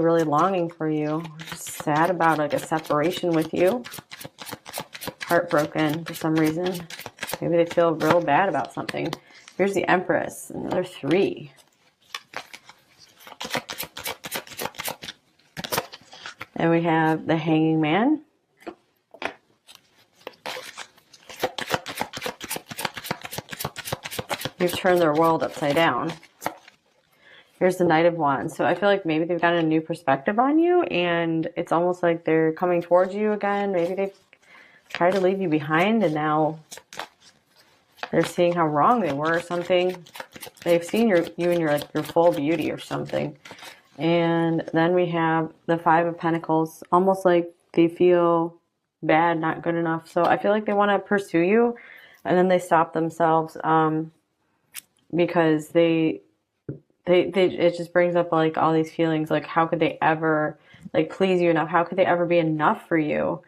really longing for you. Just sad about like a separation with you. Heartbroken for some reason. Maybe they feel real bad about something. Here's the Empress, another 3. And we have the Hanging Man. You've turned their world upside down. Here's the Knight of Wands. So I feel like maybe they've gotten a new perspective on you, and it's almost like they're coming towards you again. Maybe they've tried to leave you behind, and now they're seeing how wrong they were or something. They've seen you in your full beauty or something. And then we have the 5 of Pentacles, almost like they feel bad, not good enough. So I feel like they want to pursue you, and then they stop themselves because it just brings up like all these feelings, like how could they ever like please you enough? How could they ever be enough for you?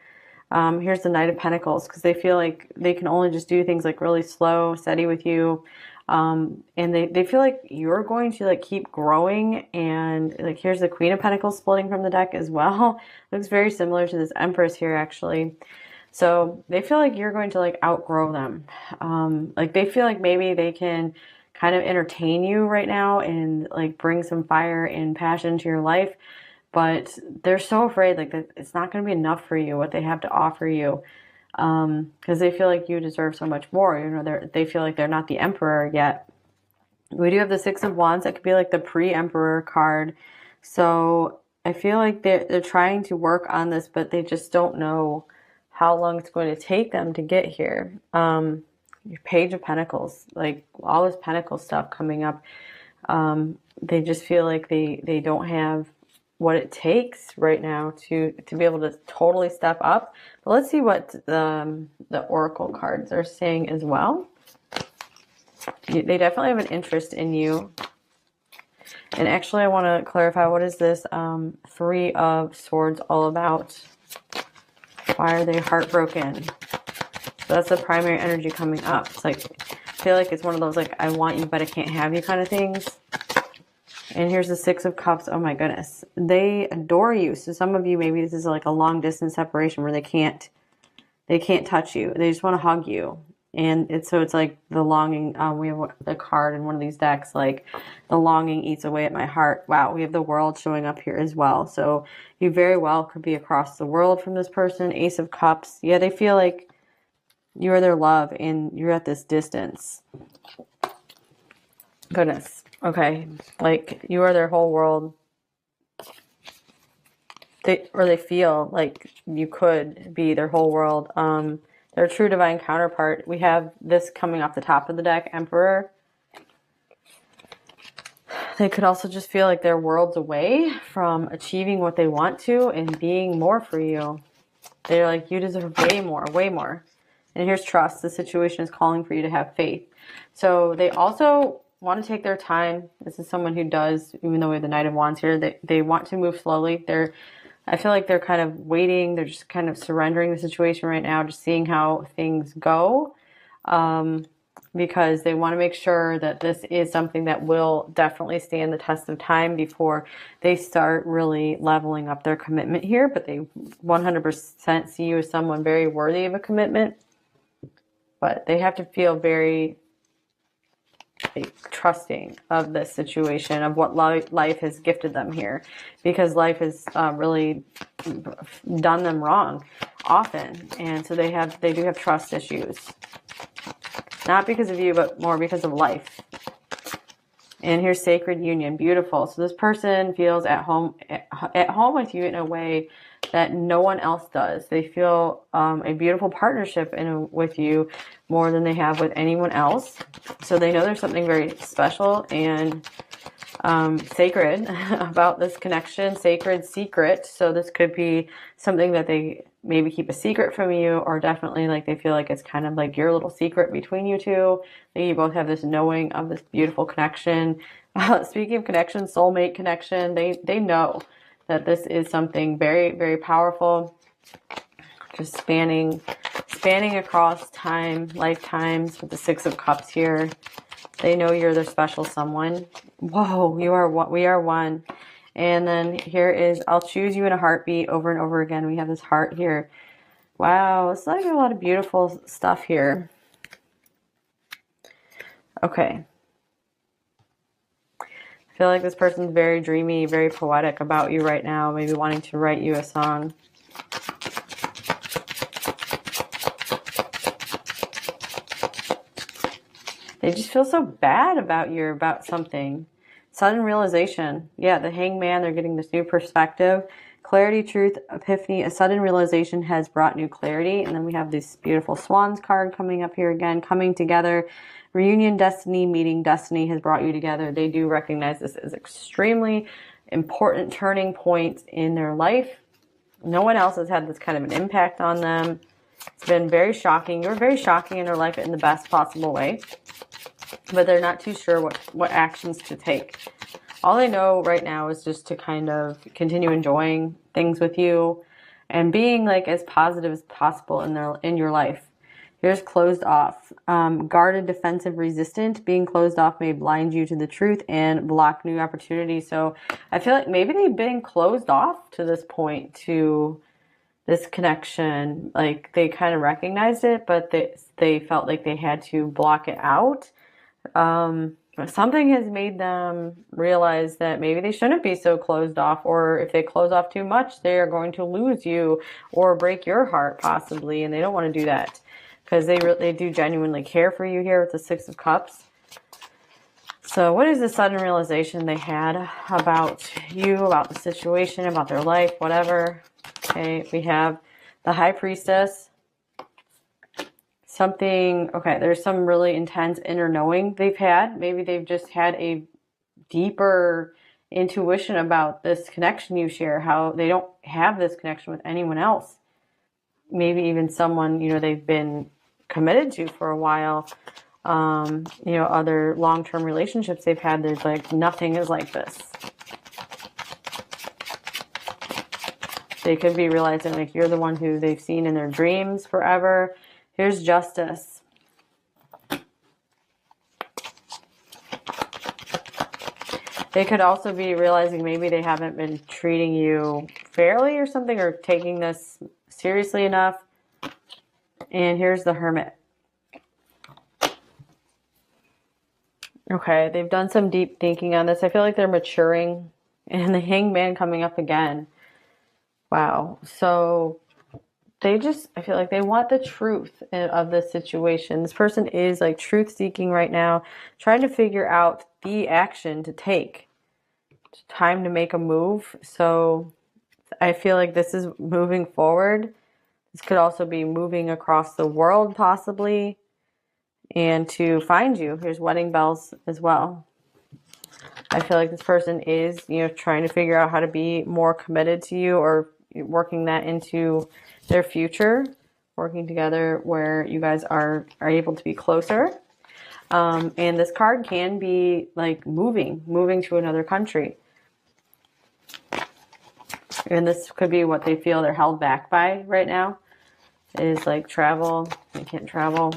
Here's the Knight of Pentacles, because they feel like they can only just do things like really slow, steady with you. And they feel like you're going to like keep growing. And like here's the Queen of Pentacles splitting from the deck as well. Looks very similar to this Empress here actually. So they feel like you're going to like outgrow them. Like they feel like maybe they can kind of entertain you right now and like bring some fire and passion to your life. But they're so afraid like that it's not going to be enough for you, what they have to offer you. Because they feel like you deserve so much more. You know, they feel like they're not the Emperor yet. We do have the 6 of Wands. That could be like the pre-Emperor card. So I feel like they're trying to work on this, but they just don't know how long it's going to take them to get here. Your Page of Pentacles, like all this Pentacle stuff coming up. They just feel like they don't have what it takes right now to be able to totally step up. But let's see what the Oracle cards are saying as well. They definitely have an interest in you. And actually, I want to clarify, what is this 3 of Swords all about? Why are they heartbroken? So that's the primary energy coming up. It's like, I feel like it's one of those like, I want you, but I can't have you kind of things. And here's the 6 of Cups. Oh my goodness. They adore you. So some of you, maybe this is like a long distance separation where they can't touch you. They just want to hug you. And it's like the longing. We have the card in one of these decks, like the longing eats away at my heart. Wow. We have the World showing up here as well. So you very well could be across the world from this person. Ace of Cups. Yeah. They feel like you are their love and you're at this distance. Goodness. Okay, like you are their whole world. They feel like you could be their whole world. Their true divine counterpart. We have this coming off the top of the deck, Emperor. They could also just feel like they're worlds away from achieving what they want to and being more for you. They're like, you deserve way more, way more. And here's trust. The situation is calling for you to have faith. So they also want to take their time. This is someone who does, even though we have the Knight of Wands here, they want to move slowly. I feel like they're kind of waiting. They're just kind of surrendering the situation right now, just seeing how things go, because they want to make sure that this is something that will definitely stand the test of time before they start really leveling up their commitment here. But they 100% see you as someone very worthy of a commitment. But they have to feel very trusting of this situation, of what life has gifted them here, because life has really done them wrong often, and so they do have trust issues, not because of you, but more because of life. And here's Sacred Union. Beautiful. So this person feels at home with you in a way that no one else does. They feel a beautiful partnership with you more than they have with anyone else. So they know there's something very special and sacred about this connection, sacred secret. So this could be something that they maybe keep a secret from you, or definitely like they feel like it's kind of like your little secret between you two. You both have this knowing of this beautiful connection. Speaking of connection, soulmate connection, they know that this is something very, very powerful, just spanning across time, lifetimes, with the 6 of Cups here. They know you're their special someone. Whoa, we are one. And then here is, I'll choose you in a heartbeat over and over again. We have this heart here. Wow, it's like a lot of beautiful stuff here. Okay. I feel like this person's very dreamy, very poetic about you right now, maybe wanting to write you a song. They just feel so bad about you, about something. Sudden realization. Yeah, the Hangman, they're getting this new perspective. Clarity, truth, epiphany. A sudden realization has brought new clarity. And then we have this beautiful Swans card coming up here again. Coming together. Reunion, destiny, meeting, destiny has brought you together. They do recognize this as extremely important turning point in their life. No one else has had this kind of an impact on them. It's been very shocking. You're very shocking in their life in the best possible way. But they're not too sure what actions to take. All they know right now is just to kind of continue enjoying things with you and being like as positive as possible in your life. Here's closed off. Guarded, defensive, resistant. Being closed off may blind you to the truth and block new opportunities. So I feel like maybe they've been closed off to this point to this connection. Like they kind of recognized it, but they felt like they had to block it out. Something has made them realize that maybe they shouldn't be so closed off, or if they close off too much, they are going to lose you or break your heart possibly, and they don't want to do that because they do genuinely care for you here with the Six of Cups. So what is the sudden realization they had about you, about the situation, about their life, whatever? Okay, we have the High Priestess. Okay, there's some really intense inner knowing they've had. Maybe they've just had a deeper intuition about this connection you share, how they don't have this connection with anyone else. Maybe even someone, they've been committed to for a while. Other long-term relationships they've had, there's like nothing is like this. They could be realizing like you're the one who they've seen in their dreams forever. Here's Justice. They could also be realizing maybe they haven't been treating you fairly or something, or taking this seriously enough. And here's the Hermit. Okay, they've done some deep thinking on this. I feel like they're maturing. And the Hangman coming up again. Wow. So I feel like they want the truth of the situation. This person is like truth seeking right now, trying to figure out the action to take. It's time to make a move. So I feel like this is moving forward. This could also be moving across the world possibly, and to find you. Here's wedding bells as well. I feel like this person is, trying to figure out how to be more committed to you, or working that into their future, working together where you guys are able to be closer. And this card can be like moving to another country. And this could be what they feel they're held back by right now, is like travel. They can't travel.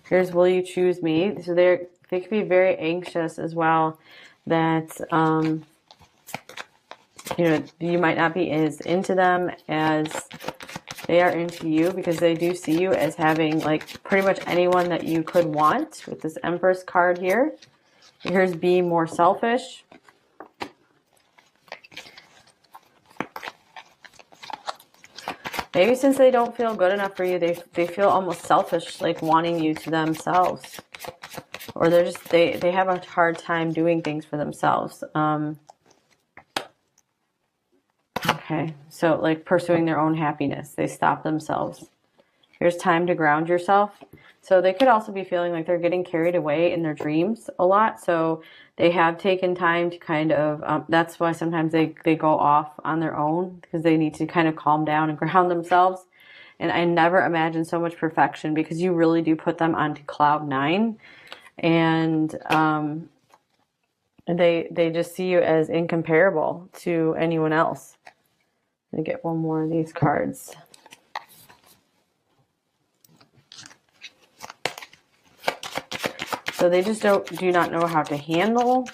Here's Will You Choose Me? So they could be very anxious as well that, you might not be as into them as they are into you, because they do see you as having like pretty much anyone that you could want with this Empress card here. Here's Be More Selfish. Maybe since they don't feel good enough for you, they feel almost selfish, like wanting you to themselves. Or they have a hard time doing things for themselves. Okay, so like pursuing their own happiness. They stop themselves. Here's Time to Ground Yourself. So they could also be feeling like they're getting carried away in their dreams a lot. So they have taken time to kind of, that's why sometimes they go off on their own, because they need to kind of calm down and ground themselves. And I never imagined so much perfection, because you really do put them onto cloud 9. And they just see you as incomparable to anyone else. Let me get one more of these cards. So they just do not know how to handle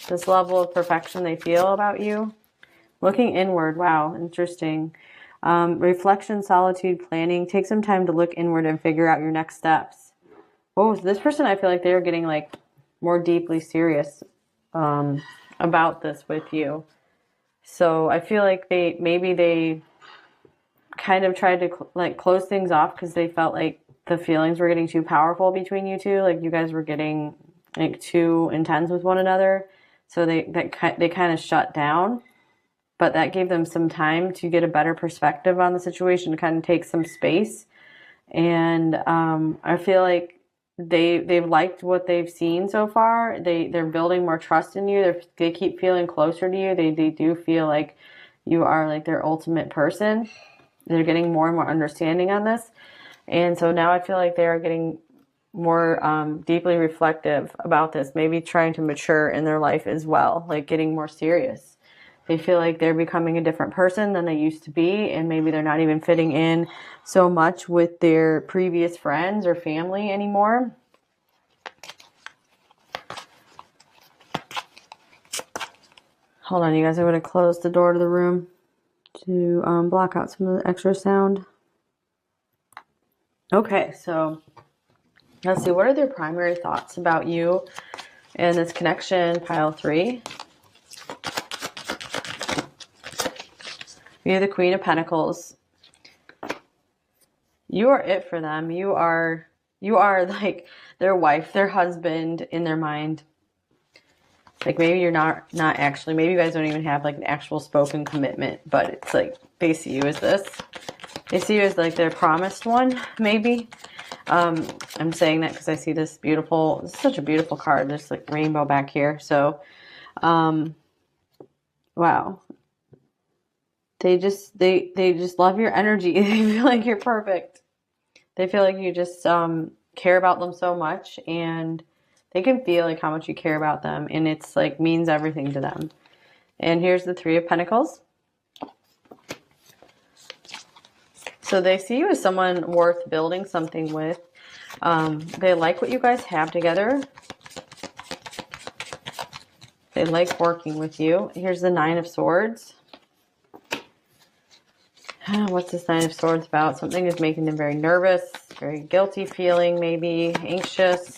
this level of perfection they feel about you. Looking inward. Wow, interesting. Reflection, solitude, planning. Take some time to look inward and figure out your next steps. Oh, so this person, I feel like they're getting like more deeply serious about this with you. So I feel like maybe they kind of tried to like close things off because they felt like the feelings were getting too powerful between you two. Like you guys were getting like too intense with one another. So they kind of shut down. But that gave them some time to get a better perspective on the situation, to kind of take some space. And I feel like they've liked what they've seen so far. They're building more trust in you. They keep feeling closer to you. They do feel like you are like their ultimate person. They're getting more and more understanding on this. And so now I feel like they are getting more deeply reflective about this, maybe trying to mature in their life as well, like getting more serious. They feel like they're becoming a different person than they used to be, and maybe they're not even fitting in so much with their previous friends or family anymore. Hold on, you guys. I'm going to close the door to the room to block out some of the extra sound. Okay, so let's see. What are their primary thoughts about you and this connection, pile 3? You're the Queen of Pentacles. You are it for them. You are like their wife, their husband in their mind. Like maybe you're not actually, maybe you guys don't even have like an actual spoken commitment, but it's like they see you as this. They see you as like their promised one, maybe. I'm saying that because I see this is such a beautiful card. There's like rainbow back here. So, wow. They just love your energy. They feel like you're perfect. They feel like you just care about them so much, and they can feel like how much you care about them, and it's like means everything to them. And here's the 3 of Pentacles. So they see you as someone worth building something with. They like what you guys have together. They like working with you. Here's the 9 of Swords. What's this 9 of Swords about? Something is making them very nervous, very guilty feeling, maybe anxious.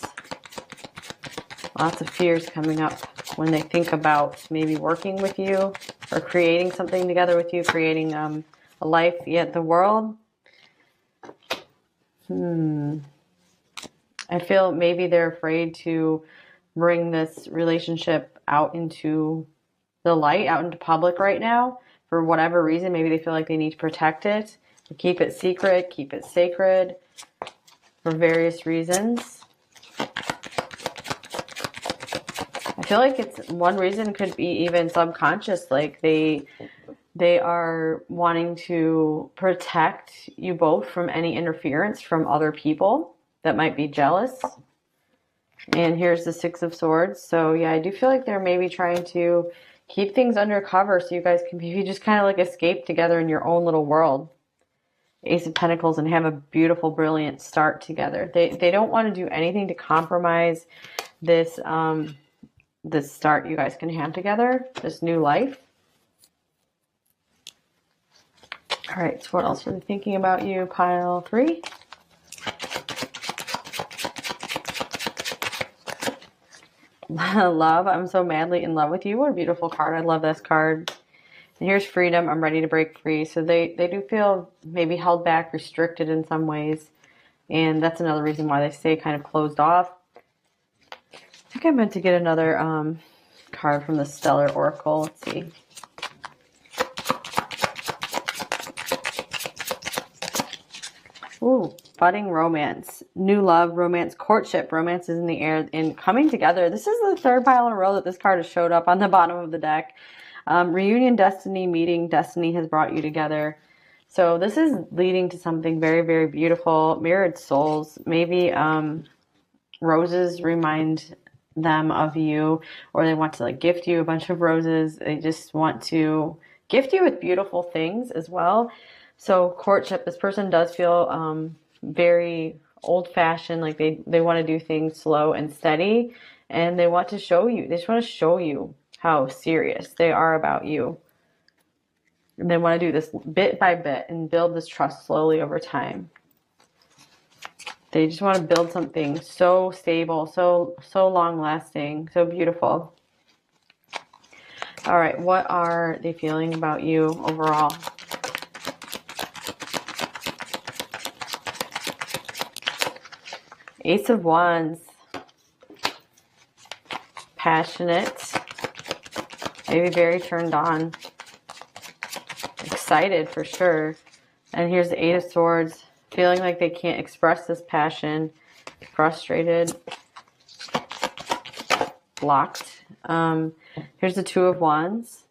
Lots of fears coming up when they think about maybe working with you or creating something together with you, creating a life, yet the world. I feel maybe they're afraid to bring this relationship out into the light, out into public right now. For whatever reason, maybe they feel like they need to protect it, to keep it secret, keep it sacred for various reasons. I feel like it's one reason could be even subconscious, like they are wanting to protect you both from any interference from other people that might be jealous. And here's the 6 of Swords. So yeah, I do feel like they're maybe trying to keep things undercover so you guys can maybe just kind of like escape together in your own little world. Ace of Pentacles, and have a beautiful, brilliant start together. They don't want to do anything to compromise this this start you guys can have together, this new life. All right, so what else are they thinking about you, pile 3? Love, I'm so madly in love with you. What a beautiful card. I love this card. And here's freedom. I'm ready to break free. So they do feel maybe held back, restricted in some ways. And that's another reason why they stay kind of closed off. I think I meant to get another card from the Stellar Oracle. Let's see. Ooh, budding romance, new love, romance, courtship. Romance is in the air and coming together. This is the 3rd pile in a row that this card has showed up on the bottom of the deck. Reunion, destiny, meeting, destiny has brought you together. So this is leading to something very, very beautiful. Mirrored souls. Maybe roses remind them of you, or they want to like gift you a bunch of roses. They just want to gift you with beautiful things as well. So courtship, this person does feel very old-fashioned, like they want to do things slow and steady, and they want to show you, they just want to show you how serious they are about you. And they want to do this bit by bit and build this trust slowly over time. They just want to build something so stable, so long lasting, so beautiful. All right, what are they feeling about you overall? Ace of Wands. Passionate. Maybe very turned on. Excited for sure. And here's the Eight of Swords. Feeling like they can't express this passion. Frustrated. Blocked. Here's the Two of Wands.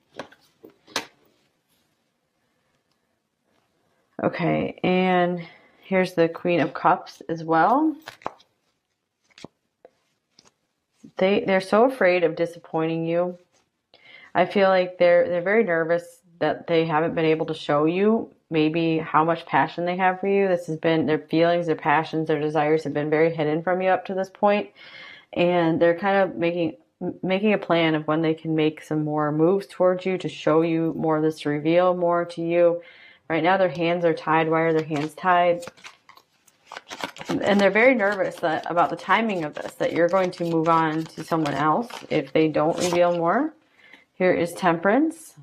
Okay, and here's the Queen of Cups as well. They're so afraid of disappointing you. I feel like they're very nervous that they haven't been able to show you maybe how much passion they have for you. This has been their feelings, their passions, their desires have been very hidden from you up to this point, and they're kind of making a plan of when they can make some more moves towards you to show you more of this, to reveal more to you. Right now their hands are tied. Why are their hands tied? And they're very nervous about the timing of this, that you're going to move on to someone else if they don't reveal more. Here is Temperance.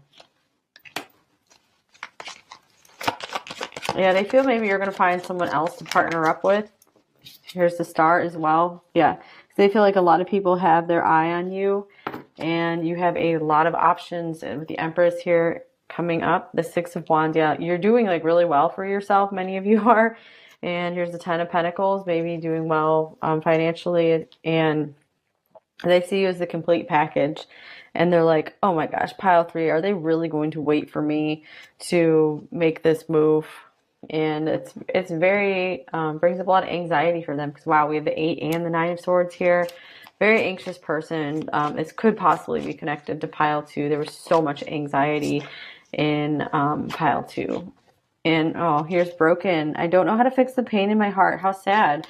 Yeah, they feel maybe you're going to find someone else to partner up with. Here's the Star as well. Yeah, they feel like a lot of people have their eye on you, and you have a lot of options. And with the Empress here coming up, the Six of Wands, yeah, you're doing like really well for yourself. Many of you are. And here's the Ten of Pentacles, maybe doing well financially, and they see you as the complete package. And they're like, oh my gosh, pile three, are they really going to wait for me to make this move? And it's very, brings up a lot of anxiety for them, because wow, we have the Eight and the Nine of Swords here. Very anxious person. This could possibly be connected to pile two. There was so much anxiety in pile two. And oh, here's Broken. I don't know how to fix the pain in my heart. How sad.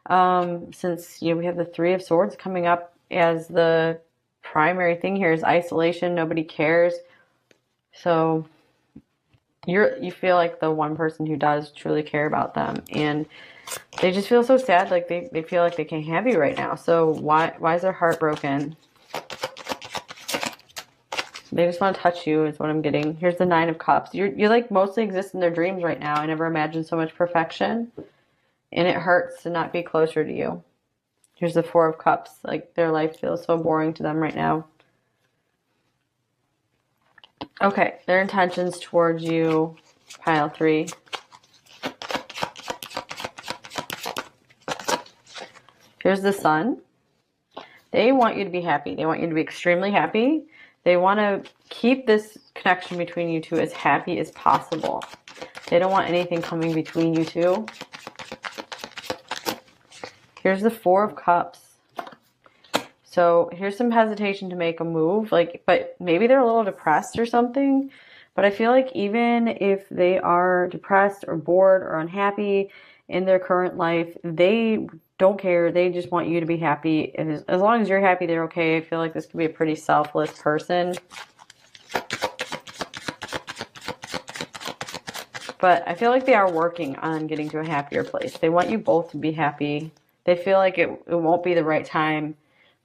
Since we have the Three of Swords coming up as the primary thing here is isolation. Nobody cares. So you feel like the one person who does truly care about them, and they just feel so sad. Like they feel like they can't have you right now. So why is their heart broken? They just want to touch you is what I'm getting. Here's the Nine of Cups. You like mostly exist in their dreams right now. I never imagined so much perfection. And it hurts to not be closer to you. Here's the Four of Cups. Like their life feels so boring to them right now. Okay, their intentions towards you, pile three. Here's the Sun. They want you to be happy. They want you to be extremely happy. They want to keep this connection between you two as happy as possible. They don't want anything coming between you two. Here's the Four of Cups. So here's some hesitation to make a move, but maybe they're a little depressed or something. But I feel like even if they are depressed or bored or unhappy in their current life, they don't care. They just want you to be happy. And as long as you're happy, they're okay. I feel like this could be a pretty selfless person. But I feel like they are working on getting to a happier place. They want you both to be happy. They feel like it won't be the right time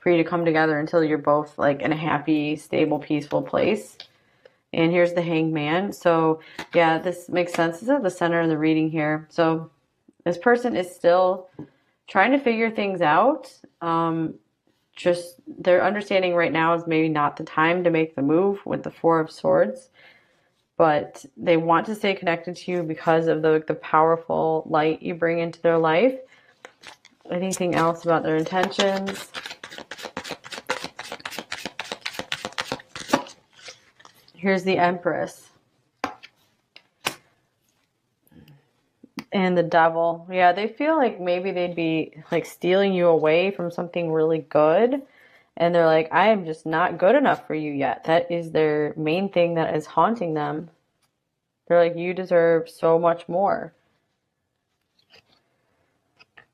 for you to come together until you're both like in a happy, stable, peaceful place. And here's the Hanged Man. So yeah, this makes sense. This is at the center of the reading here. So this person is still trying to figure things out. Just their understanding right now is maybe not the time to make the move with the Four of Swords. But they want to stay connected to you because of the powerful light you bring into their life. Anything else about their intentions? Here's the Empress. And the Devil. Yeah, they feel like maybe they'd be like stealing you away from something really good. And they're like, I am just not good enough for you yet. That is their main thing that is haunting them. They're like, you deserve so much more.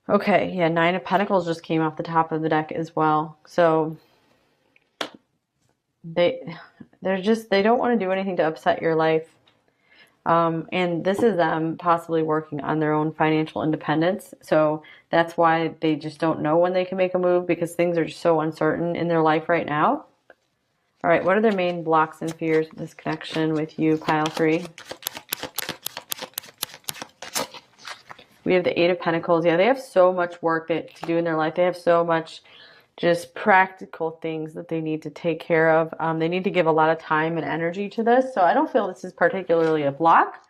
Okay, yeah, Nine of Pentacles just came off the top of the deck as well. So they don't want to do anything to upset your life. And this is them possibly working on their own financial independence. So that's why they just don't know when they can make a move, because things are just so uncertain in their life right now. All right, what are their main blocks and fears with this connection with you, pile 3? We have the Eight of Pentacles. Yeah, they have so much work to do in their life. They have so much just practical things that they need to take care of. They need to give a lot of time and energy to this. So I don't feel this is particularly a block.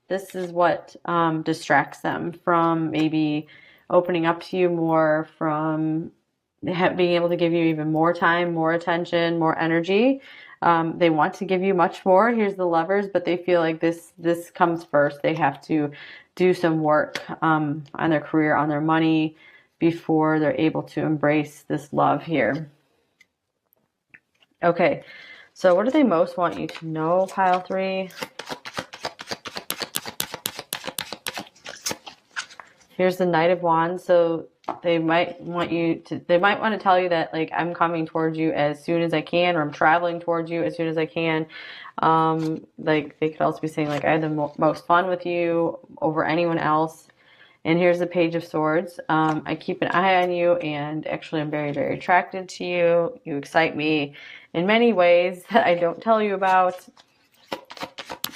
This is what distracts them from maybe opening up to you more, from being able to give you even more time, more attention, more energy. They want to give you much more. Here's the Lovers, but they feel like this comes first. They have to do some work on their career, on their money, before they're able to embrace this love here. Okay, so what do they most want you to know, pile 3? Here's the Knight of Wands. So they might want to tell you that, like, I'm coming towards you as soon as I can, or I'm traveling towards you as soon as I can. Like, they could also be saying, like, I had the most fun with you over anyone else. And here's the Page of Swords. I keep an eye on you, and actually I'm very, very attracted to you. You excite me in many ways that I don't tell you about.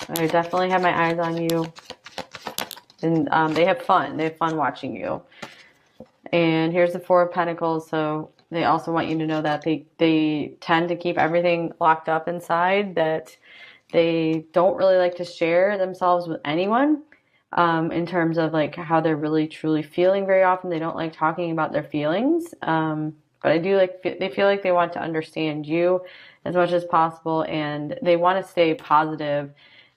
I definitely have my eyes on you. And they have fun. They have fun watching you. And here's the Four of Pentacles. So they also want you to know that they tend to keep everything locked up inside, that they don't really like to share themselves with anyone, in terms of like how they're really truly feeling. Very often they don't like talking about their feelings. But I do like, they feel like they want to understand you as much as possible, and they want to stay positive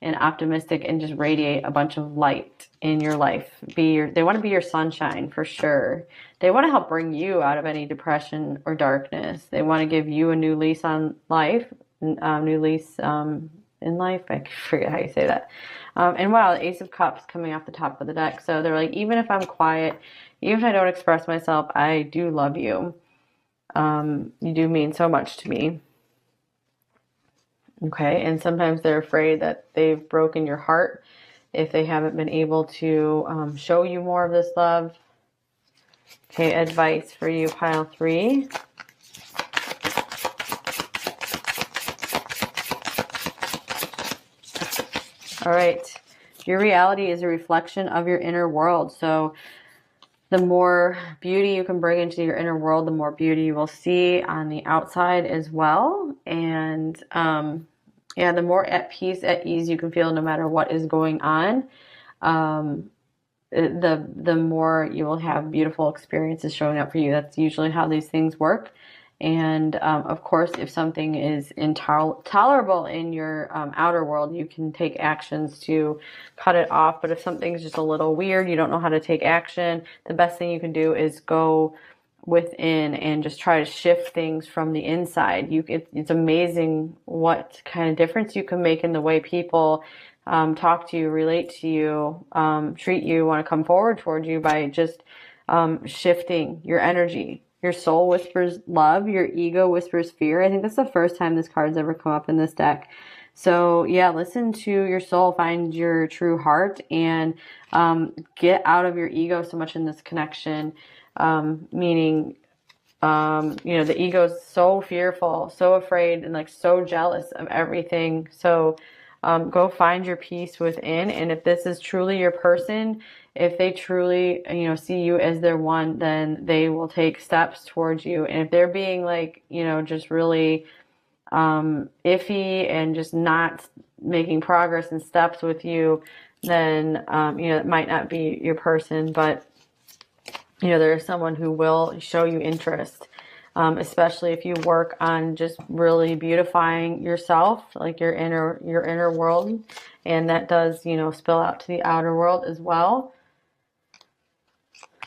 and optimistic and just radiate a bunch of light in your life. They want to be your sunshine for sure. They want to help bring you out of any depression or darkness. They want to give you a new lease on life, new lease in life. I forget how you say that. And wow, the Ace of Cups coming off the top of the deck. So they're like, even if I'm quiet, even if I don't express myself, I do love you. You do mean so much to me. Okay, and sometimes they're afraid that they've broken your heart if they haven't been able to show you more of this love. Okay, advice for you, pile 3. All right, your reality is a reflection of your inner world. So the more beauty you can bring into your inner world, the more beauty you will see on the outside as well. And yeah, the more at peace, at ease you can feel no matter what is going on, the more you will have beautiful experiences showing up for you. That's usually how these things work. And of course, if something is intolerable in your outer world, you can take actions to cut it off. But if something's just a little weird, you don't know how to take action, the best thing you can do is go within and just try to shift things from the inside. It's amazing what kind of difference you can make in the way people talk to you, relate to you, treat you, want to come forward towards you, by just shifting your energy. Your soul whispers love, your ego whispers fear. I think that's the first time this card's ever come up in this deck. So yeah, listen to your soul, find your true heart, and get out of your ego so much in this connection. Meaning, the ego is so fearful, so afraid, and like so jealous of everything. So go find your peace within. And if this is truly your person, if they truly, see you as their one, then they will take steps towards you. And if they're being like, just really iffy and just not making progress and steps with you, then, it might not be your person. But there is someone who will show you interest, especially if you work on just really beautifying yourself, like your inner world, and that does, spill out to the outer world as well.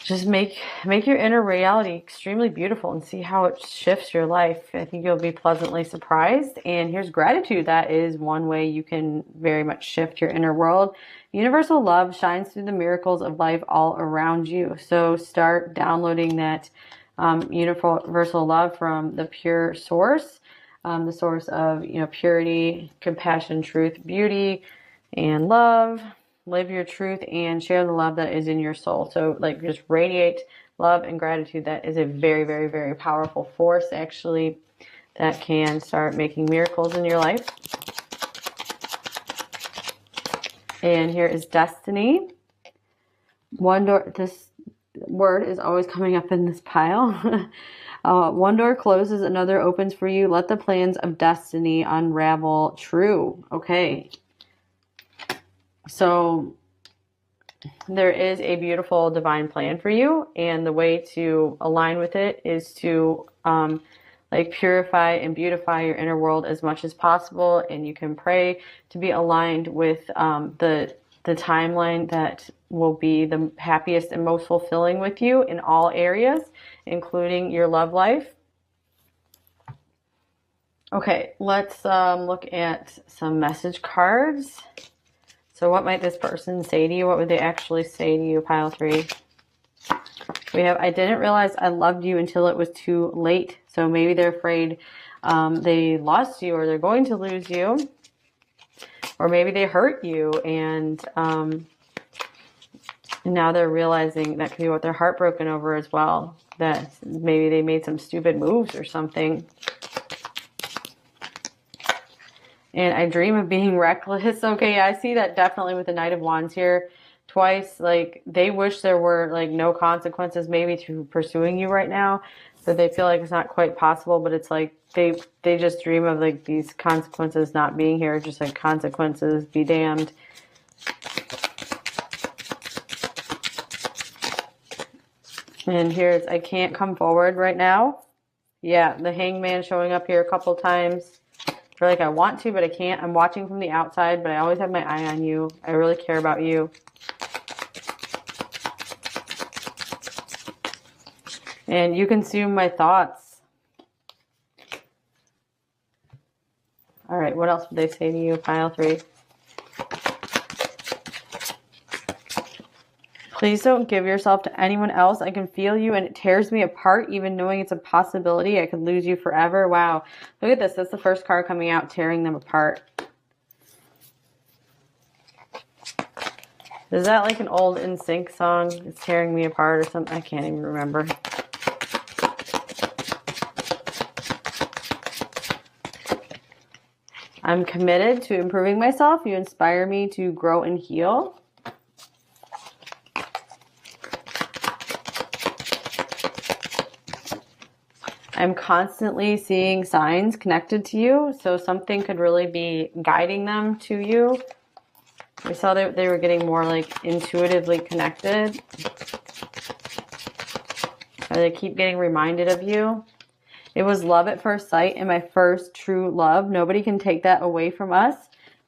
just make your inner reality extremely beautiful and see how it shifts your life. I think you'll be pleasantly surprised. And here's gratitude. That is one way you can very much shift your inner world. Universal love shines through the miracles of life all around you. So start downloading that universal love from the pure source, the source of purity, compassion, truth, beauty, and love. Live your truth and share the love that is in your soul. So like just radiate love and gratitude. That is a very, very, very powerful force actually that can start making miracles in your life. And here is destiny. One door, this word is always coming up in this pile. One door closes, another opens for you. Let the plans of destiny unravel. True. Okay. So there is a beautiful divine plan for you, and the way to align with it is to like purify and beautify your inner world as much as possible. And you can pray to be aligned with the timeline that will be the happiest and most fulfilling with you in all areas, including your love life. Okay, let's look at some message cards. So what might this person say to you? What would they actually say to you, pile 3? We have, I didn't realize I loved you until it was too late. So maybe they're afraid they lost you, or they're going to lose you. Or maybe they hurt you, and now they're realizing that could be what they're heartbroken over as well. That maybe they made some stupid moves or something. And I dream of being reckless. Okay, I see that definitely with the Knight of Wands here. Twice, like, they wish there were, like, no consequences maybe to pursuing you right now. But they feel like it's not quite possible. But it's like they just dream of, like, these consequences not being here. Just like consequences, be damned. And here's, I can't come forward right now. Yeah, the Hangman showing up here a couple times. I feel like I want to, but I can't. I'm watching from the outside, but I always have my eye on you. I really care about you. And you consume my thoughts. All right, what else would they say to you, pile 3? Please don't give yourself to anyone else. I can feel you and it tears me apart, even knowing it's a possibility. I could lose you forever. Wow. Look at this. That's the first card coming out, tearing them apart. Is that like an old NSYNC song? It's tearing me apart or something? I can't even remember. I'm committed to improving myself. You inspire me to grow and heal. I'm constantly seeing signs connected to you, so something could really be guiding them to you. We saw that they were getting more like intuitively connected. Or they keep getting reminded of you. It was love at first sight and my first true love. Nobody can take that away from us.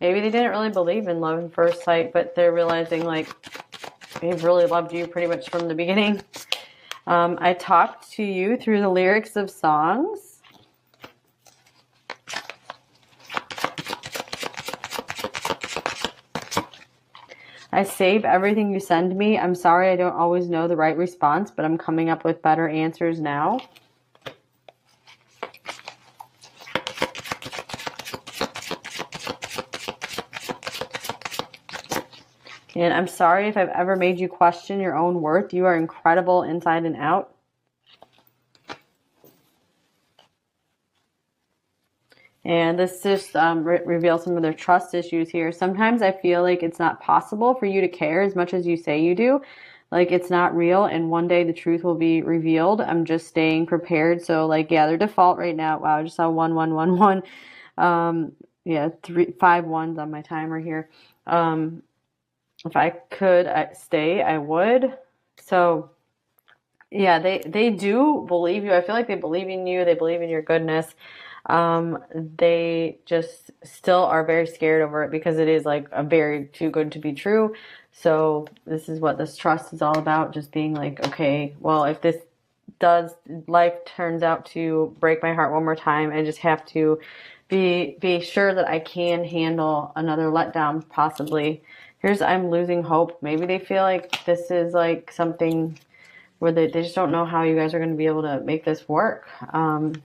Maybe they didn't really believe in love at first sight, but they're realizing like they've really loved you pretty much from the beginning. I talked to you through the lyrics of songs. I save everything you send me. I'm sorry I don't always know the right response, but I'm coming up with better answers now. And I'm sorry if I've ever made you question your own worth. You are incredible inside and out. And this just reveals some of their trust issues here. Sometimes I feel like it's not possible for you to care as much as you say you do. Like it's not real, and one day the truth will be revealed. I'm just staying prepared. So like, yeah, their default right now. Wow, I just saw 1111. Yeah, 5 ones on my timer here. If I could stay, I would. So Yeah, they do believe you. I feel like they believe in you. They believe in your goodness. They just still are very scared over it because it is like a very too good to be true. So this is what this trust is all about, just being like, okay, well, if this does life turns out to break my heart one more time, I just have to be sure that I can handle another letdown possibly. Here's I'm losing hope. Maybe they feel like this is like something where they just don't know how you guys are going to be able to make this work.